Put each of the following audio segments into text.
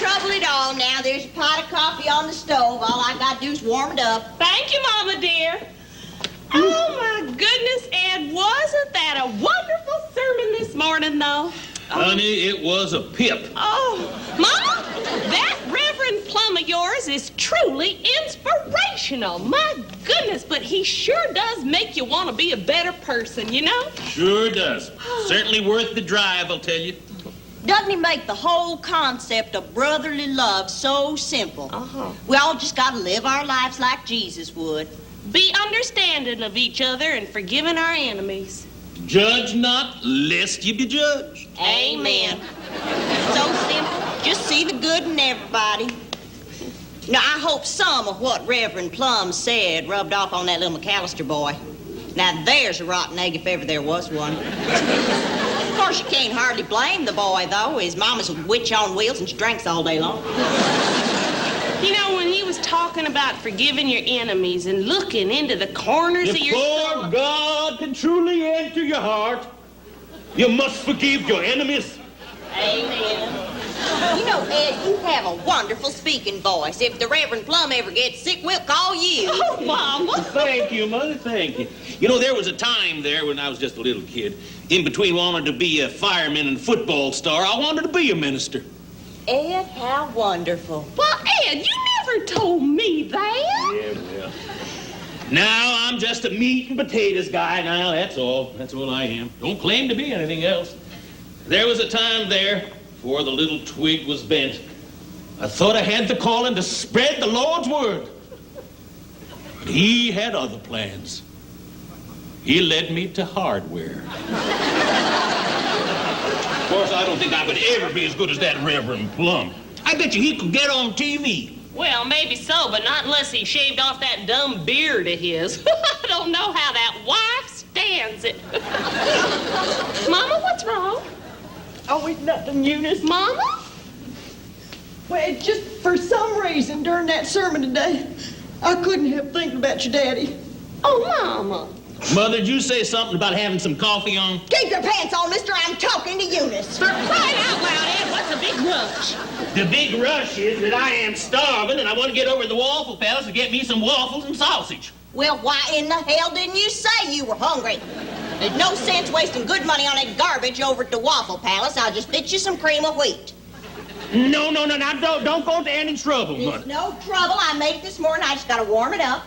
trouble at all now. There's a pot of coffee on the stove. All I gotta do is warm it up. Thank you, Mama dear. Oh, my goodness, Ed, wasn't that a wonderful sermon this morning, though? Honey, it was a pip. Oh, Mama, that Reverend Plum of yours is truly inspirational. My goodness, but he sure does make you want to be a better person, you know? Sure does. Certainly worth the drive, I'll tell you. Doesn't he make the whole concept of brotherly love so simple? Uh-huh. We all just gotta live our lives like Jesus would. Be understanding of each other and forgiving our enemies. Judge not, lest you be judged. Amen. So simple. Just see the good in everybody. Now, I hope some of what Reverend Plum said rubbed off on that little McAllister boy. Now, there's a rotten egg if ever there was one. Of course, you can't hardly blame the boy, though. His mama's a witch on wheels and she drinks all day long. You know, when he was talking about forgiving your enemies and looking into the corners of your soul... Before God can truly enter your heart, you must forgive your enemies. Amen. You know, Ed, you have a wonderful speaking voice. If the Reverend Plum ever gets sick, we'll call you. Oh, Mama. Thank you, Mother, thank you. You know, there was a time there when I was just a little kid, in between wanting to be a fireman and a football star, I wanted to be a minister. Ed, how wonderful. Well, Ed, you never told me that. Yeah, well. Now I'm just a meat and potatoes guy now, that's all. That's all I am. Don't claim to be anything else. There was a time there, before the little twig was bent, I thought I had the calling to spread the Lord's word. But he had other plans. He led me to hardware. Of course, I don't think I could ever be as good as that Reverend Plum. I bet you he could get on TV. Well, maybe so, but not unless he shaved off that dumb beard of his. I don't know how that wife stands it. Mama, what's wrong? Oh, it's nothing, Eunice. Mama? Well, it's just for some reason during that sermon today, I couldn't help thinking about your daddy. Oh, Mama. Mother, did you say something about having some coffee on? Keep your pants on, mister. I'm talking to Eunice. For crying out loud, Ed, what's the big rush? The big rush is that I am starving and I want to get over to the Waffle Palace to get me some waffles and sausage. Well, why in the hell didn't you say you were hungry? There's no sense wasting good money on that garbage over at the Waffle Palace. I'll just fix you some cream of wheat. No, now don't go to any trouble, It's Mother. no trouble. I made it this morning. I just gotta warm it up.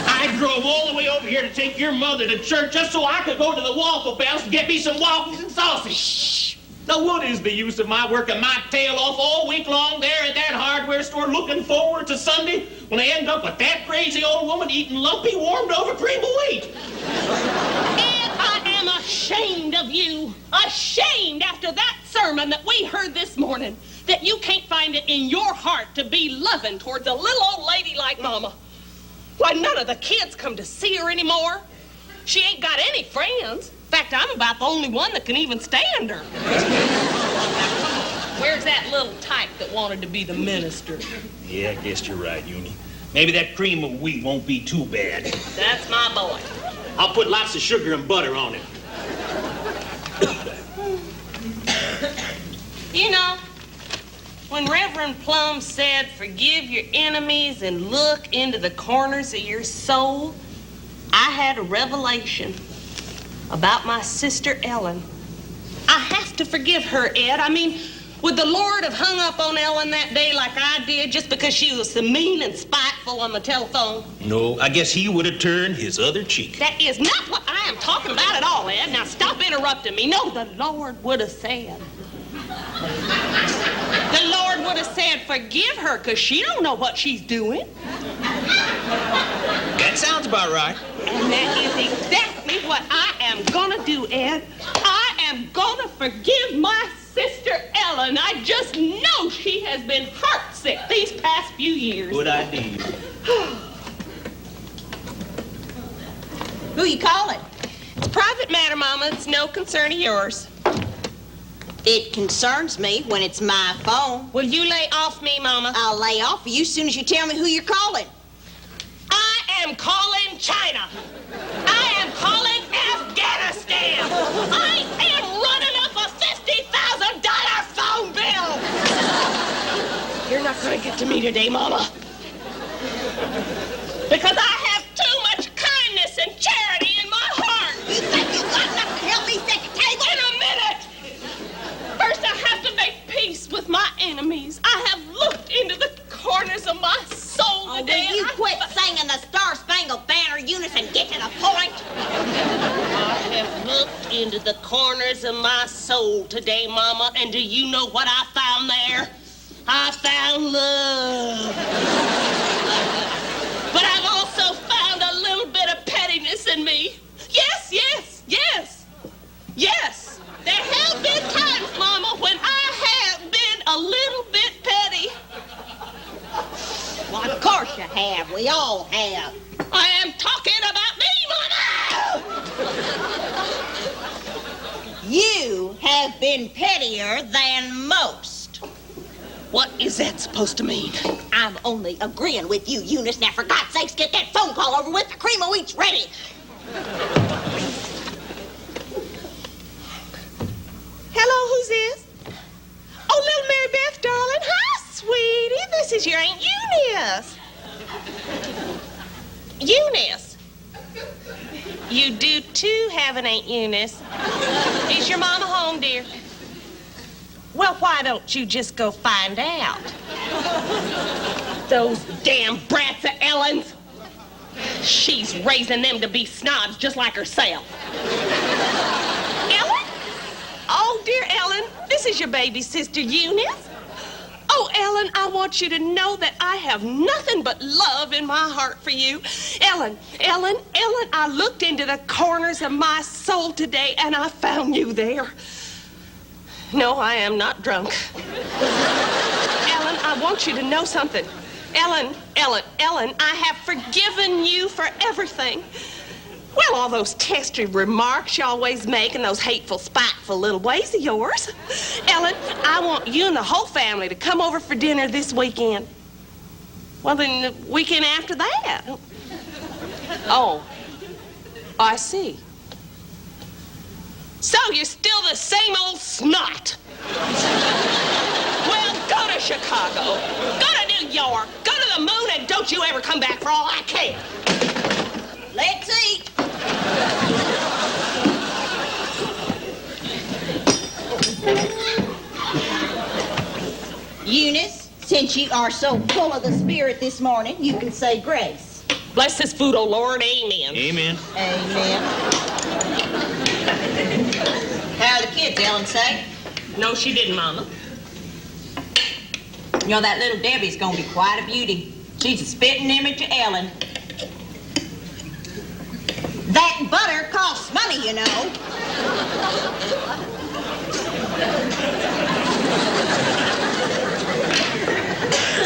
I drove all the way over here to take your mother to church just so I could go to the Waffle Palace and get me some waffles and sausage. Shh. Now, what is the use of my working my tail off all week long there at that hardware store looking forward to Sunday when I end up with that crazy old woman eating lumpy, warmed-over cream of wheat? Ed, I am ashamed of you. Ashamed after that sermon that we heard this morning, that you can't find it in your heart to be loving towards a little old lady like Mama. Why, none of the kids come to see her anymore. She ain't got any friends. In fact, I'm about the only one that can even stand her. Where's that little tyke that wanted to be the minister? Yeah, I guess you're right, Uni. Maybe that cream of wheat won't be too bad. That's my boy. I'll put lots of sugar and butter on it. You know, when Reverend Plum said, forgive your enemies and look into the corners of your soul, I had a revelation about my sister Ellen. I have to forgive her, Ed. I mean, would the Lord have hung up on Ellen that day like I did just because she was so mean and spiteful on the telephone? No, I guess he would have turned his other cheek. That is not what I am talking about at all, Ed. Now stop interrupting me. No, the Lord would have said. The Lord would have said, forgive her, because she don't know what she's doing. That sounds about right. And that is exactly what I am gonna do, Ed. I am gonna forgive my sister Ellen. I just know she has been heartsick these past few years. Good idea. Who you calling? It's a private matter, Mama. It's no concern of yours. It concerns me when it's my phone. Will you lay off me, Mama? I'll lay off of you as soon as you tell me who you're calling. I am calling China. I am calling Afghanistan. I am running up a $50,000 phone bill. to me today, Mama. Because I have too much kindness and charity in my heart. You think you got enough to help me set the table? In a minute! First, I have to make peace with my enemies. I have looked into the corners of my soul Oh, today. will you and quit singing the Star-Spangled Banner, Eunice, and get to the point? I have looked into the corners of my soul today, Mama, and do you know what I found there? I found love. But I've also found a little bit of pettiness in me. Yes, yes, yes, yes. There have been times, Mama, when I have been a little bit petty. Well, of course you have. We all have. I am talking about me, Mama! You have been pettier than most. What is that supposed to mean? I'm only agreeing with you, Eunice. Now, for God's sakes, get that phone call over with. The cream of wheat's ready. Hello, who's this? Oh, little Mary Beth, darling. Hi, sweetie. This is your Aunt Eunice. Eunice. You do, too, have an Aunt Eunice. Is your mama home, dear? Well, why don't you just go find out? Those damn brats of Ellen's. She's raising them to be snobs just like herself. Ellen? Oh, dear Ellen, this is your baby sister, Eunice. Oh, Ellen, I want you to know that I have nothing but love in my heart for you. Ellen, I looked into the corners of my soul today and I found you there. No, I am not drunk. Ellen, I want you to know something. Ellen, I have forgiven you for everything. Well, all those testy remarks you always make and those hateful, spiteful little ways of yours. Ellen, I want you and the whole family to come over for dinner this weekend. Well, then the weekend after that. Oh, I see. So you're still the same old snot. Well, go to Chicago, go to New York, go to the moon, and don't you ever come back for all I care. Let's eat. Eunice, since you are so full of the Spirit this morning, you can say grace. Bless this food, O Lord, amen. Amen. Amen. How are the kids, Ellen say? No, she didn't, Mama. You know, that little Debbie's gonna be quite a beauty. She's a spitting image of Ellen. That butter costs money, you know.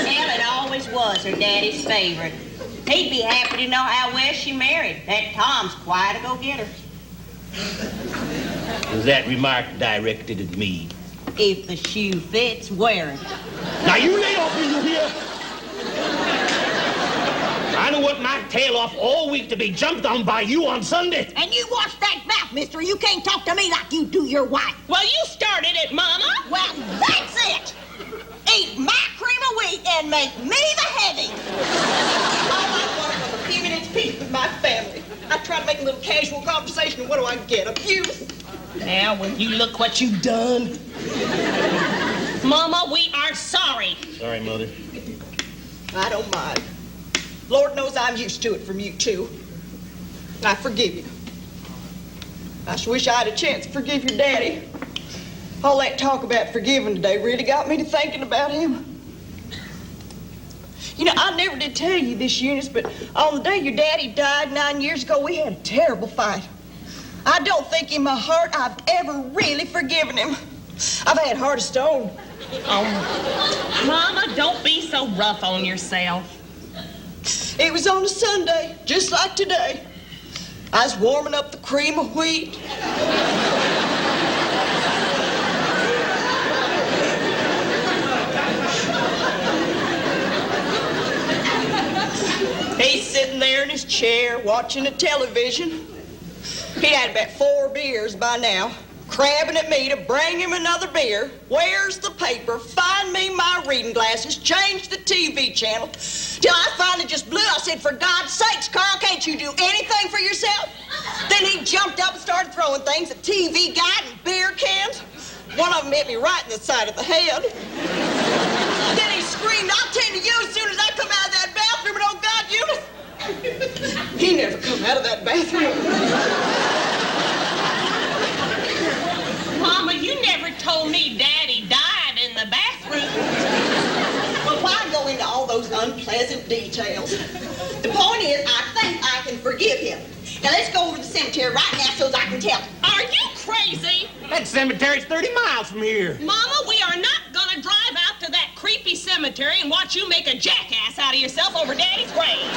Ellen always was her daddy's favorite. He'd be happy to know how well she married. That Tom's quite a go-getter. Was that remark directed at me? If the shoe fits, wear it. Now you lay off me, you hear? I don't want my tail off all week to be jumped on by you on Sunday. And you watch that mouth, mister. You can't talk to me like you do your wife. Well, you started it, Mama. Well, that's it. Eat my cream of wheat and make me the heavy. All I want was a few minutes peace with my family. I try to make a little casual conversation, and what do I get? Abuse? Now, when you look what you've done. Mama, we are sorry. Sorry, Mother. I don't mind. Lord knows I'm used to it from you, too. I forgive you. I just wish I had a chance to forgive your daddy. All that talk about forgiving today really got me to thinking about him. You know, I never did tell you this, Eunice, but on the day your daddy died 9 years ago, we had a terrible fight. I don't think in my heart I've ever really forgiven him. I've had heart of stone. Oh, Mama, don't be so rough on yourself. It was on a Sunday, just like today. I was warming up the cream of wheat. He's sitting there in his chair watching the television. He had about 4 beers by now. Of crabbing at me to bring him another beer. Where's the paper? Find me my reading glasses. Change the TV channel. Till I finally just blew. I said, for God's sakes, Carl, can't you do anything for yourself? Then he jumped up and started throwing things at TV guide and beer cans. One of them hit me right in the side of the head. Then he screamed, I'll tend to you as soon as I come out of that bathroom, and oh God, Eunice, he never come out of that bathroom. Mama, you never told me Daddy died in the bathroom. Well, why go into all those unpleasant details? The point is, I think I can forgive him. Now, let's go over to the cemetery right now so I can tell him. Are you crazy? That cemetery's 30 miles from here. Mama, we are not gonna drive out to that creepy cemetery and watch you make a jackass out of yourself over Daddy's grave.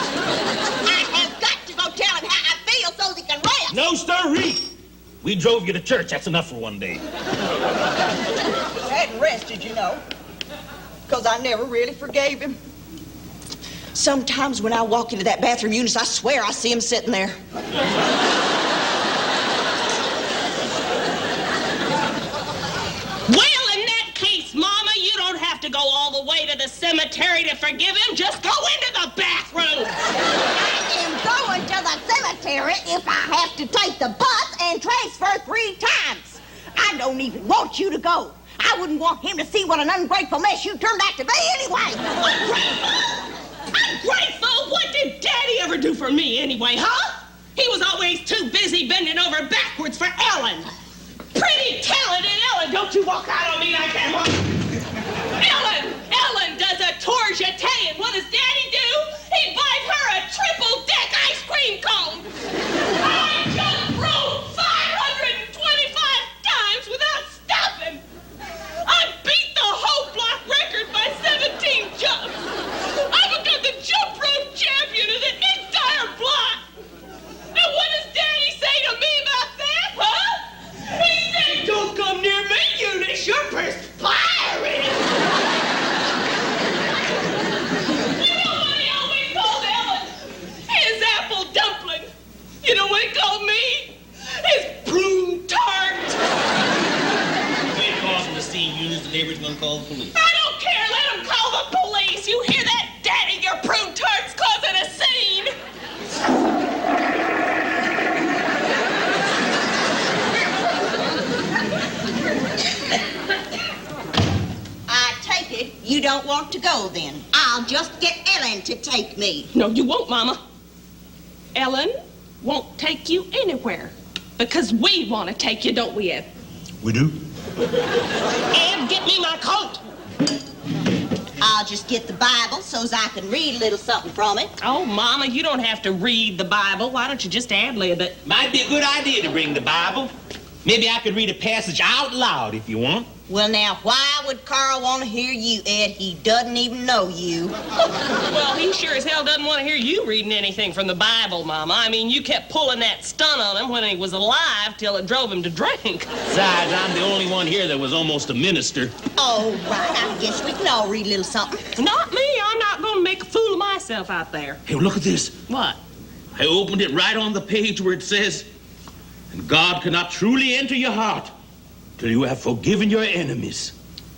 I have got to go tell him how I feel so he can rest. No, sirree. We drove you to church. That's enough for one day. I hadn't rested, you know, because I never really forgave him. Sometimes when I walk into that bathroom, Eunice, I swear I see him sitting there. Well, in that case, Mama, you don't have to go all the way to the cemetery to forgive him. Just go into the bathroom. I am going to the cemetery if I have to take the bus and transfer 3 times. I don't even want you to go. I wouldn't want him to see what an ungrateful mess you turned out to be anyway. Ungrateful? What did Daddy ever do for me anyway, huh? He was always too busy bending over backwards for Ellen. Pretty talented Ellen. Don't you walk out on me like that, Mom. Ellen does a tour jeté, and what does Daddy do? He buys her a triple-deck ice cream cone. I just rode 525 times without stopping. I beat the whole block record by 17 jumps. I become the jump rope champion of the entire block. And what does Daddy say to me about that, huh? He said, don't come near me, Eunice. You're perspiring. You know what he always called Ellen? His apple dumpling. You know what he called me? His prune tart. We're causing the scene, Eunice. The neighbor's gonna call the police. I don't care. Let him call the police. You hear that, Daddy? Your prune tart's causing a scene. I take it you don't want to go then. I'll just get Ellen to take me. No, you won't, Mama. Ellen won't take you anywhere. Because we want to take you, don't we, Ed? We do? Ed, get me my coat. I'll just get the Bible so's I can read a little something from it. Oh, Mama, you don't have to read the Bible. Why don't you just ad-lib it? Might be a good idea to bring the Bible. Maybe I could read a passage out loud if you want. Well, now, why would Carl want to hear you, Ed? He doesn't even know you. Well, he sure as hell doesn't want to hear you reading anything from the Bible, Mama. I mean, you kept pulling that stunt on him when he was alive till it drove him to drink. Besides, I'm the only one here that was almost a minister. Oh, right. I guess we can all read a little something. Not me. I'm not going to make a fool of myself out there. Hey, look at this. What? I opened it right on the page where it says, and God cannot truly enter your heart till you have forgiven your enemies.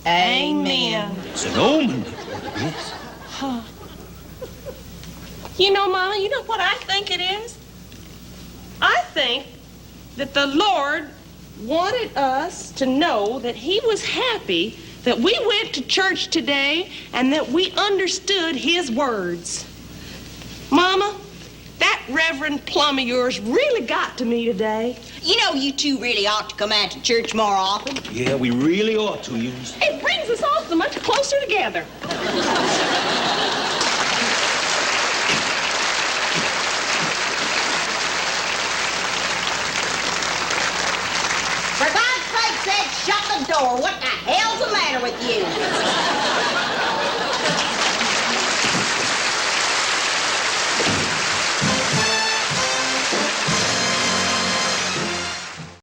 Amen. It's an omen. Yes. Huh. You know, Mama, you know what I think it is? I think that the Lord wanted us to know that he was happy that we went to church today and that we understood his words. Mama, that Reverend Plum of yours really got to me today. You know, you two really ought to come out to church more often. Yeah, we really ought to, Eunice. It brings us all so much closer together. For God's sake, said shut the door. What the hell's the matter with you?